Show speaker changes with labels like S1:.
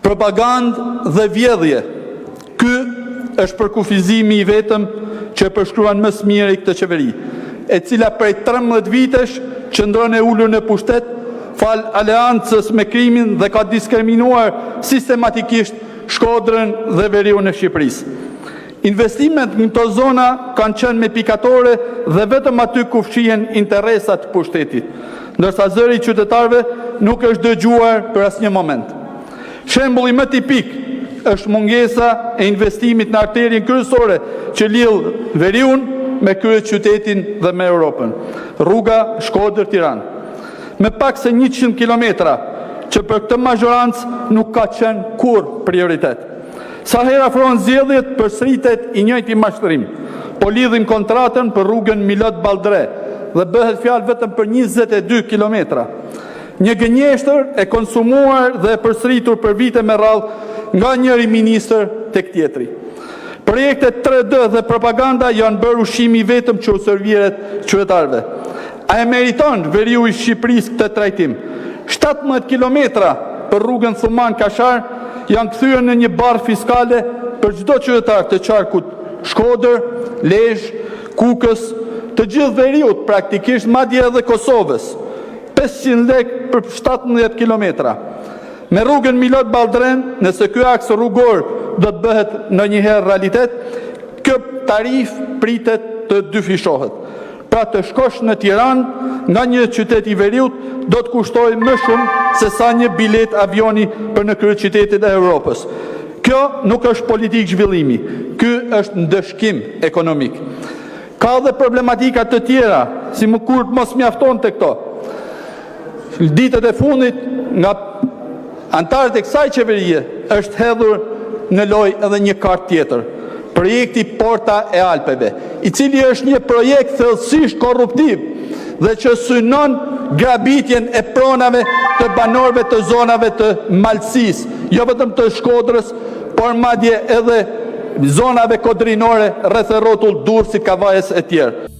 S1: propagandë dhe vjedhje. Ky është përkufizimi I vetëm që përshkruan më së miri këtë qeveri, e cila prej 13 vitesh qëndron e ulur në pushtet fal aleancës me krimin dhe ka diskriminuar sistematikisht Shkodrën dhe veriun e Shqipërisë. Investimet në këto zona kanë qenë me pikatore dhe vetëm aty ku fshihen interesat pushtetit, ndërsa zëri I qytetarëve nuk është dëgjuar për asnjë moment. Shembulli më tipik është mungesa e investimit në arterien kryesore që lidh veriun me kryeqytetin dhe me Europën, rruga Shkodër-Tiranë. Me pak se 100 kilometra, që për këtë mazhorancë nuk ka qenë kur prioritet. Sa herë afrohen zgjedhjet, përsëritet I njëjti mashtrim, po lidhim kontratën për rrugën Milot-Balltre dhe bëhet fjalë vetëm për 22 kilometra. Një gënjeshtër e konsumuar dhe e përsëritur për vite me radhë nga njëri ministër tek tjetri. Projektet 3D dhe propaganda janë bërë ushqimi I vetëm që u serviret qytetarëve. A e meriton veriu I Shqipërisë këtë trajtim? 17 kilometra për rrugën Thuman-Kashar janë kthyer në një barë fiskale për çdo qytetar të qarkut Shkodër, Lezhë, Kukës, të gjithë veriut praktikisht madje edhe Kosovës. 500 lekë për 17 kilometra. Me rrugën Milot-Balltre, nëse ky aks rrugor do të bëhet ndonjëherë realitet, kjo tarif pritet të dyfishohet. Pra të shkosh në Tiranë nga një qytet I veriut do të kushtojë më shumë se sa një bilet avioni për në kryeqytetet e Europës. Kjo nuk është politikë zhvillimi, ky është ndëshkim ekonomik. Ka dhe problematika të tjera, si më kur mos mjafton të këto. Ditët e fundit nga antarët e kësaj qeverie është hedhur në lojë edhe një kartë tjetër. Projekti Porta e Alpeve, I cili është një projekt thellësisht korruptiv dhe që synon grabitjen e pronave të banorëve të zonave të malësisë, jo vetëm të Shkodrës, por madje edhe zonave kodrinore rreth e rrotull Durrësit, Kavajës e tjerë.